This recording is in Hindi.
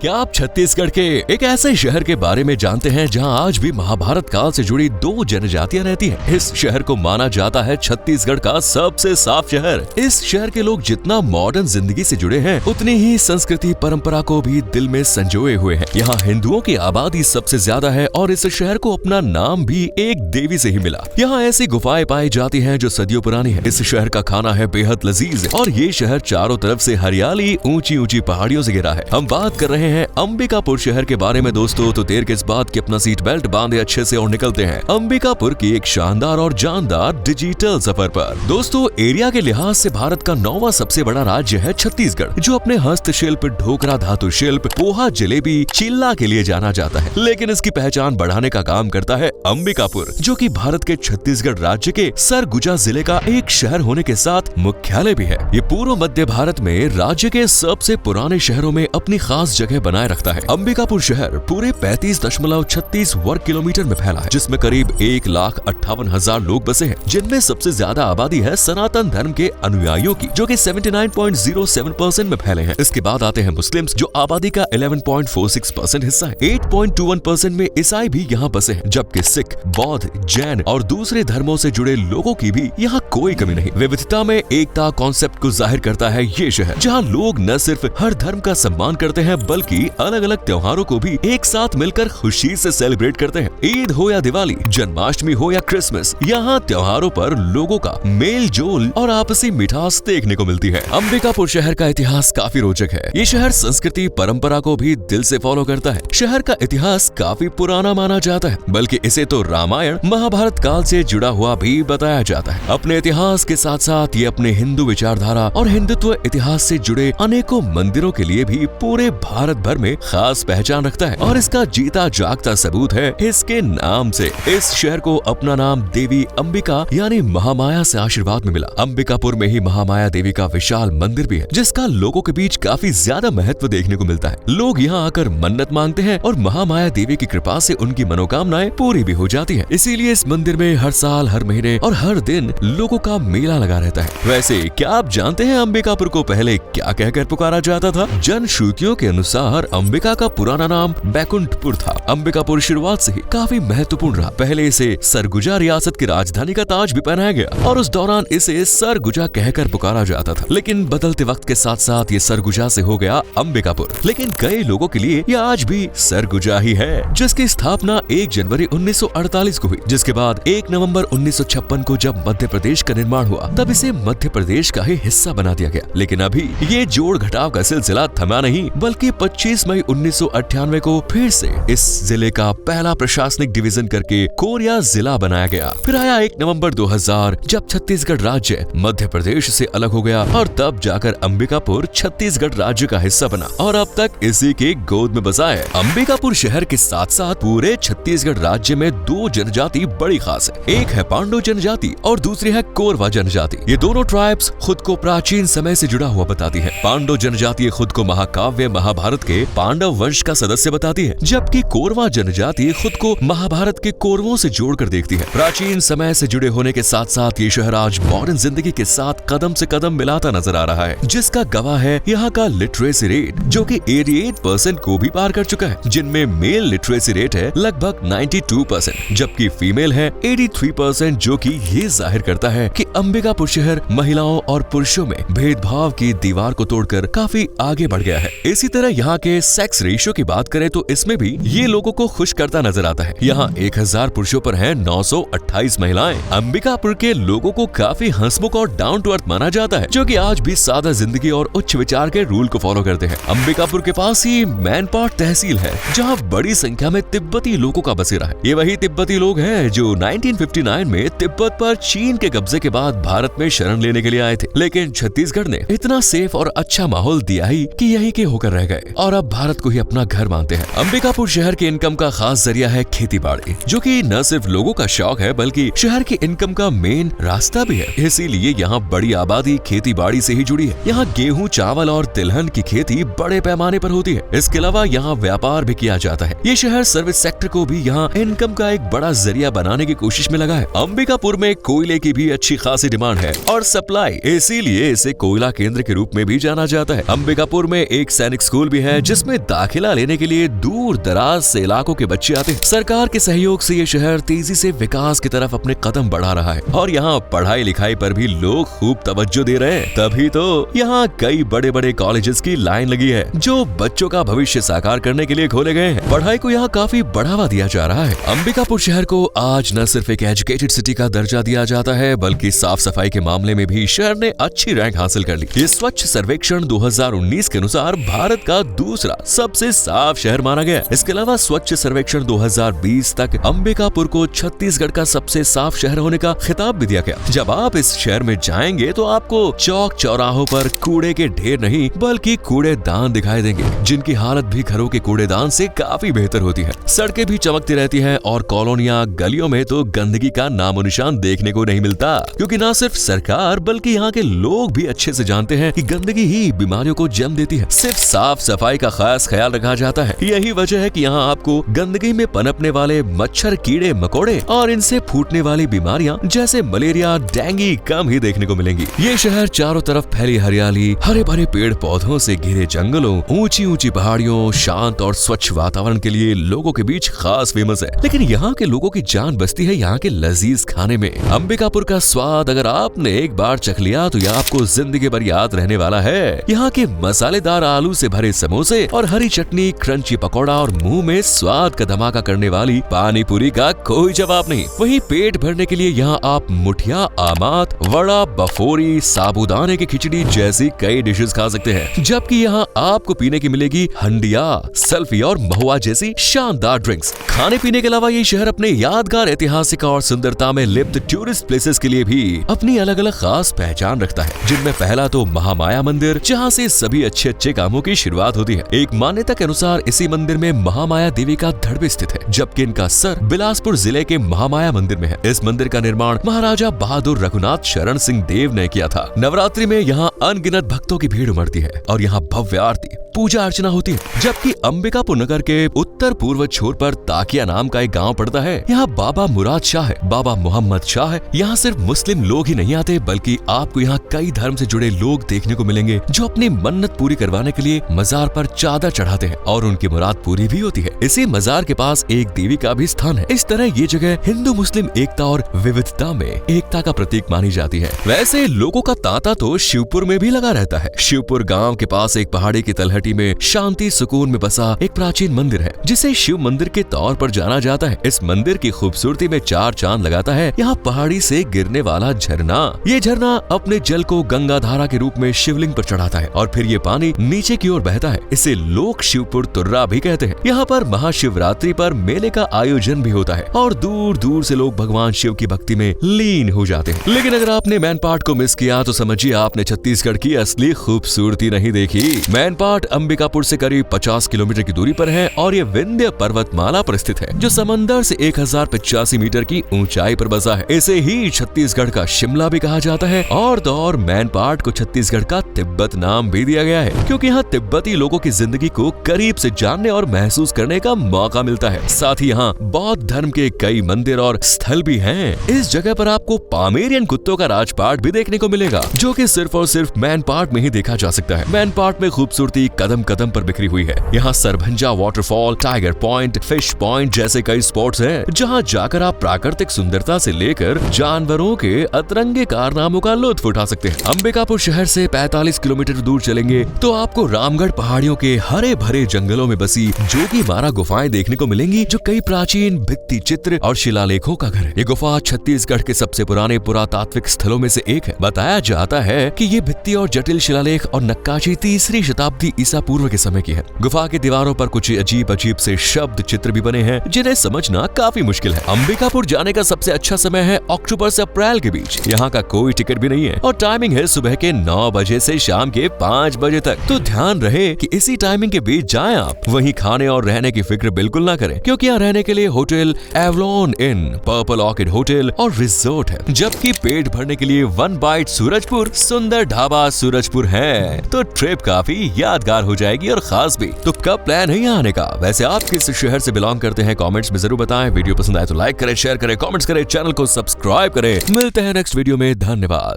क्या आप छत्तीसगढ़ के एक ऐसे शहर के बारे में जानते हैं जहां आज भी महाभारत काल से जुड़ी दो जनजातियां रहती हैं? इस शहर को माना जाता है छत्तीसगढ़ का सबसे साफ शहर। इस शहर के लोग जितना मॉडर्न जिंदगी से जुड़े हैं, उतनी ही संस्कृति परंपरा को भी दिल में संजोए हुए हैं। यहाँ हिंदुओं की आबादी सबसे ज्यादा है और इस शहर को अपना नाम भी एक देवी से ही मिला। यहाँ ऐसी गुफाएं पाई जाती हैं जो सदियों पुरानी है। इस शहर का खाना है बेहद लजीज और ये शहर चारों तरफ से हरियाली, ऊंची ऊंची पहाड़ियों से घिरा है। हम बात कर रहे हैं अंबिकापुर शहर के बारे में दोस्तों, तो देर किस बात की अपना सीट बेल्ट बांधे अच्छे से और निकलते हैं अंबिकापुर की एक शानदार और जानदार डिजिटल सफर पर। दोस्तों, एरिया के लिहाज से भारत का 9वां सबसे बड़ा राज्य है छत्तीसगढ़, जो अपने हस्तशिल्प, ढोकरा धातु शिल्प, पोहा, जलेबी, चिल्ला के लिए जाना जाता है। लेकिन इसकी पहचान बढ़ाने का काम करता है अंबिकापुर, जो कि भारत के छत्तीसगढ़ राज्य के सरगुजा जिले का एक शहर होने के साथ मुख्यालय भी है। ये पूर्व मध्य भारत में राज्य के सबसे पुराने शहरों में अपनी खास जगह बनाए रखता है। अंबिकापुर शहर पूरे 35.36 वर्ग किलोमीटर में फैला है, जिसमें करीब 1,58,000 लोग बसे हैं, जिनमें सबसे ज्यादा आबादी है सनातन धर्म के अनुयायियों की, जो कि 79.07% में फैले हैं। इसके बाद आते हैं मुस्लिम्स, जो आबादी का 11.46% हिस्सा है। 8.21% में ईसाई भी यहाँ बसे हैं, जबकि सिख, बौद्ध, जैन और दूसरे धर्मों से जुड़े लोगों की भी यहाँ कोई कमी नहीं। विविधता में एकता कॉन्सेप्ट को जाहिर करता है ये शहर, जहाँ लोग न सिर्फ हर धर्म का सम्मान करते हैं, बल्कि अलग अलग त्योहारों को भी एक साथ मिलकर खुशी से सेलिब्रेट करते हैं। ईद हो या दिवाली, जन्माष्टमी हो या क्रिसमस, यहाँ त्योहारों पर लोगों का मेल जोल और आपसी मिठास देखने को मिलती है। अंबिकापुर शहर का इतिहास काफी रोचक है। ये शहर संस्कृति परंपरा को भी दिल से फॉलो करता है। शहर का इतिहास काफी पुराना माना जाता है, बल्कि इसे तो रामायण महाभारत काल से जुड़ा हुआ भी बताया जाता है। अपने इतिहास के साथ साथ ये अपने हिंदू विचारधारा और हिंदुत्व इतिहास से जुड़े अनेकों मंदिरों के लिए भी पूरे भारत भर में खास पहचान रखता है, और इसका जीता जागता सबूत है इसके नाम से। इस शहर को अपना नाम देवी अंबिका यानी महामाया से आशीर्वाद में मिला। अंबिकापुर में ही महामाया देवी का विशाल मंदिर भी है, जिसका लोगों के बीच काफी ज्यादा महत्व देखने को मिलता है। लोग यहाँ आकर मन्नत मांगते हैं और महामाया देवी की कृपा से उनकी मनोकामनाएं पूरी भी हो जाती है। इसीलिए इस मंदिर में हर साल, हर महीने और हर दिन लोगों का मेला लगा रहता है। वैसे क्या आप जानते हैं अंबिकापुर को पहले क्या कहकर पुकारा जाता था? जनश्रुतियों के अनुसार अंबिका का पुराना नाम बैकुंठपुर था। अंबिकापुर शुरुआत से ही काफी महत्वपूर्ण रहा। पहले इसे सरगुजा रियासत की राजधानी का ताज भी पहनाया गया और उस दौरान इसे सरगुजा कहकर पुकारा जाता था। लेकिन बदलते वक्त के साथ साथ ये सरगुजा से हो गया अंबिकापुर। लेकिन कई लोगों के लिए यह आज भी सरगुजा ही है, जिसकी स्थापना 1 जनवरी 1948 को हुई। जिसके बाद 1 नवंबर 1956 को जब मध्य प्रदेश का निर्माण हुआ, तब इसे मध्य प्रदेश का ही हिस्सा बना दिया गया। लेकिन अभी ये जोड़ घटाव का सिलसिला थमा नहीं, बल्कि 25 मई 1998 को फिर से इस जिले का पहला प्रशासनिक डिवीजन करके कोरिया जिला बनाया गया। फिर आया 1 नवंबर 2000, जब छत्तीसगढ़ राज्य मध्य प्रदेश से अलग हो गया, और तब जाकर अंबिकापुर छत्तीसगढ़ राज्य का हिस्सा बना और अब तक इसी के गोद में बसा है। अंबिकापुर शहर के साथ साथ पूरे छत्तीसगढ़ राज्य में 2 जनजाति बड़ी खास है। एक है पांडव जनजाति और दूसरी है कोरवा जनजाति। ये दोनों ट्राइब्स खुद को प्राचीन समय से जुड़ा हुआ बताती है। पांडव जनजाति खुद को महाकाव्य महाभारत के पांडव वंश का सदस्य बताती है, जबकि कोरवा जनजाति खुद को महाभारत के कौरवों से जोड़कर देखती है। प्राचीन समय से जुड़े होने के साथ साथ ये शहर आज मॉडर्न जिंदगी के साथ कदम से कदम मिलाता नजर आ रहा है, जिसका गवाह है यहाँ का लिटरेसी रेट, जो कि 88% को भी पार कर चुका है, जिनमें मेल लिटरेसी रेट है लगभग 92%, जबकि फीमेल है 83%, जो कि ये जाहिर करता है कि अंबिकापुर शहर महिलाओं और पुरुषों में भेदभाव की दीवार को तोड़कर काफी आगे बढ़ गया है। इसी तरह यहाँ के सेक्स रेशियो की बात करें तो इसमें भी ये लोगों को खुश करता नजर आता है। यहाँ 1000 पुरुषों पर हैं 928 महिलाएं। अंबिकापुर के लोगों को काफी हंसमुख और डाउन टू अर्थ माना जाता है, जो कि आज भी सादा जिंदगी और उच्च विचार के रूल को फॉलो करते हैं। अंबिकापुर के पास ही मैनपाट तहसील है, जहाँ बड़ी संख्या में तिब्बती लोगों का बसेरा है। ये वही तिब्बती लोग हैं जो 1959 में तिब्बत पर चीन के कब्जे के बाद भारत में शरण लेने के लिए आए थे। लेकिन छत्तीसगढ़ ने इतना सेफ और अच्छा माहौल दिया ही कि यहीं के होकर रह गए और अब भारत को ही अपना घर मानते हैं। अंबिकापुर शहर के इनकम का खास जरिया है खेती बाड़ी, जो कि न सिर्फ लोगों का शौक है, बल्कि शहर की इनकम का मेन रास्ता भी है। इसीलिए यहाँ बड़ी आबादी खेती बाड़ी से ही जुड़ी है। यहाँ गेहूँ, चावल और तिलहन की खेती बड़े पैमाने पर होती है। इसके अलावा यहाँ व्यापार भी किया जाता है। ये शहर सर्विस सेक्टर को भी यहाँ इनकम का एक बड़ा जरिया बनाने की कोशिश में लगा है। अंबिकापुर में कोयले की भी अच्छी खासी डिमांड है और सप्लाई, इसीलिए इसे कोयला केंद्र के रूप में भी जाना जाता है। अंबिकापुर में एक सैनिक स्कूल भी है है जिसमें दाखिला लेने के लिए दूर दराज से इलाकों के बच्चे आते हैं। सरकार के सहयोग से ये शहर तेजी से विकास की तरफ अपने कदम बढ़ा रहा है और यहाँ पढ़ाई लिखाई पर भी लोग खूब तवज्जो दे रहे हैं। तभी तो यहाँ कई बड़े बड़े कॉलेजेस की लाइन लगी है जो बच्चों का भविष्य साकार करने के लिए खोले गए हैं। पढ़ाई को यहाँ काफी बढ़ावा दिया जा रहा है। अंबिकापुर शहर को आज न सिर्फ एक एजुकेटेड सिटी का दर्जा दिया जाता है बल्कि साफ सफाई के मामले में भी शहर ने अच्छी रैंक हासिल कर ली। ये स्वच्छ सर्वेक्षण 2019 के अनुसार भारत का दूसरा सबसे साफ शहर माना गया। इसके अलावा स्वच्छ सर्वेक्षण 2020 तक अंबिकापुर को छत्तीसगढ़ का सबसे साफ शहर होने का खिताब भी दिया गया। जब आप इस शहर में जाएंगे तो आपको चौक चौराहों पर कूड़े के ढेर नहीं बल्कि कूड़ेदान दिखाई देंगे जिनकी हालत भी घरों के कूड़ेदान से काफी बेहतर होती है। सड़कें भी चमकती रहती हैं और कॉलोनियां गलियों में तो गंदगी का नामो निशान देखने को नहीं मिलता, क्योंकि न सिर्फ सरकार बल्कि यहाँ के लोग भी अच्छे से जानते हैं कि गंदगी ही बीमारियों को जन्म देती है। सिर्फ साफ सफाई का खास ख्याल रखा जाता है। यही वजह है कि यहाँ आपको गंदगी में पनपने वाले मच्छर, कीड़े मकोड़े और इनसे फूटने वाली बीमारियां जैसे मलेरिया, डेंगू कम ही देखने को मिलेंगी। ये शहर चारों तरफ फैली हरियाली, हरे भरे पेड़ पौधों से घिरे जंगलों, ऊंची ऊंची पहाड़ियों, शांत और स्वच्छ वातावरण के लिए लोगों के बीच खास फेमस है। लेकिन यहाँ के लोगों की जान बसती है यहाँ के लजीज खाने में। अंबिकापुर का स्वाद अगर आपने एक बार चख लिया तो यह आपको जिंदगी भर याद रहने वाला है। यहाँ के मसालेदार आलू से भरे समोसे और हरी चटनी, क्रंची पकौड़ा और मुंह में स्वाद का धमाका करने वाली पानी पूरी का कोई जवाब नहीं। वहीं पेट भरने के लिए यहाँ आप मुठिया, आमात, वड़ा, बफोरी, साबूदाने की खिचड़ी जैसी कई डिशेस खा सकते हैं। जबकि यहाँ आपको पीने की मिलेगी हंडिया, सल्फी और महुआ जैसी शानदार ड्रिंक्स। खाने पीने के अलावा ये शहर अपने यादगार, ऐतिहासिक और सुंदरता में लिप्त टूरिस्ट प्लेसेस के लिए भी अपनी अलग अलग खास पहचान रखता है, जिनमें पहला तो महामाया मंदिर, जहाँ से सभी अच्छे अच्छे कामों की शुरुआत होती है। एक मान्यता के अनुसार इसी मंदिर में महामाया देवी का धड़ भी स्थित है, जबकि इनका सर बिलासपुर जिले के महामाया मंदिर में है। इस मंदिर का निर्माण महाराजा बहादुर रघुनाथ शरण सिंह देव ने किया था। नवरात्रि में यहाँ अनगिनत भक्तों की भीड़ उमड़ती है और यहाँ भव्य आरती, पूजा अर्चना होती है। जबकि अंबिकापुर नगर के उत्तर पूर्व छोर पर ताकिया नाम का एक गांव पड़ता है। यहाँ बाबा मुराद शाह है, बाबा मोहम्मद शाह है। यहाँ सिर्फ मुस्लिम लोग ही नहीं आते बल्कि आपको यहाँ कई धर्म से जुड़े लोग देखने को मिलेंगे जो अपनी मन्नत पूरी करवाने के लिए मजार पर चादर चढ़ाते हैं और उनकी मुराद पूरी भी होती है। इसी मजार के पास एक देवी का भी स्थान है। इस तरह ये जगह हिंदू मुस्लिम एकता और विविधता में एकता का प्रतीक मानी जाती है। वैसे लोगों का तांता तो शिवपुर में भी लगा रहता है। शिवपुर गाँव के पास एक पहाड़ी की तलहटी में शांति सुकून में बसा एक प्राचीन मंदिर है जिसे शिव मंदिर के तौर पर जाना जाता है। इस मंदिर की खूबसूरती में चार चांद लगाता है यहाँ पहाड़ी से गिरने वाला झरना। ये झरना अपने जल को गंगा धारा के रूप में शिवलिंग पर चढ़ाता है और फिर ये पानी नीचे की ओर बहता है। इसे लोग शिवपुर तुर्रा भी कहते हैं। यहाँ पर महाशिवरात्रि पर मेले का आयोजन भी होता है और दूर दूर से लोग भगवान शिव की भक्ति में लीन हो जाते हैं। लेकिन अगर आपने मैन पार्ट को मिस किया तो समझिए आपने छत्तीसगढ़ की असली खूबसूरती नहीं देखी। मैन पार्ट अंबिकापुर से करीब 50 किलोमीटर की दूरी पर है और ये विंध्य पर्वतमाला पर स्थित है जो समंदर से 1085 मीटर की ऊंचाई पर बसा है। इसे ही छत्तीसगढ़ का शिमला भी कहा जाता है और तो और मैन पार्ट को छत्तीसगढ़ का तिब्बत नाम भी दिया गया है क्योंकि यहाँ तिब्बती लोगों की जिंदगी को करीब से जानने और महसूस करने का मौका मिलता है। साथ ही यहाँ बौद्ध धर्म के कई मंदिर और स्थल भी हैं। इस जगह पर आपको पामेरियन कुत्तों का राजपाट भी देखने को मिलेगा जो कि सिर्फ और सिर्फ मैन पार्ट में ही देखा जा सकता है। मैन पार्ट में खूबसूरती कदम कदम पर बिखरी हुई है। यहाँ Sarbhanja waterfall, tiger point, fish point जैसे कई स्पॉट्स हैं जहाँ जाकर आप प्राकृतिक सुंदरता से लेकर जानवरों के अतरंगे कारनामों का लुत्फ उठा सकते हैं। अंबिकापुर शहर से 45 किलोमीटर दूर चलेंगे तो आपको रामगढ़ पहाड़ियों के हरे भरे जंगलों में बसी जोगी मारा गुफाएं देखने को मिलेंगी जो कई प्राचीन भित्ति चित्र और शिलालेखों का घर है। ये गुफा छत्तीसगढ़ के सबसे पुराने पुरातात्विक स्थलों में से एक है। बताया जाता है कि ये भित्ति और जटिल शिलालेख और नक्काशी 3री शताब्दी ईसा पूर्व के समय की है। गुफा की दीवारों पर कुछ अजीब अजीब से शब्द चित्र भी बने हैं जिन्हें समझना काफी मुश्किल है। अंबिकापुर जाने का सबसे अच्छा समय है अक्टूबर से अप्रैल के बीच। यहाँ का कोई टिकट भी नहीं है और टाइमिंग है सुबह के 9 बजे से शाम के 5 बजे तक। तो ध्यान रहे कि इसी टाइमिंग के बीच जाएं आप। वहीं खाने और रहने की फिक्र बिल्कुल ना करें क्योंकि यहाँ रहने के लिए होटल एवलॉन इन, पर्पल ऑर्किड होटल और रिजोर्ट है। जबकि पेट भरने के लिए वन बाइट सूरजपुर, सुंदर ढाबा सूरजपुर है। तो ट्रिप काफी यादगार हो जाएगी और खास भी। तो कब प्लान है यहाँ आने का? वैसे आप किस शहर से बिलोंग करते हैं कमेंट्स में जरूर बताएं। वीडियो पसंद आए तो लाइक करें, शेयर करें, कमेंट्स करें, चैनल को सब्सक्राइब करें। मिलते हैं नेक्स्ट वीडियो में। धन्यवाद।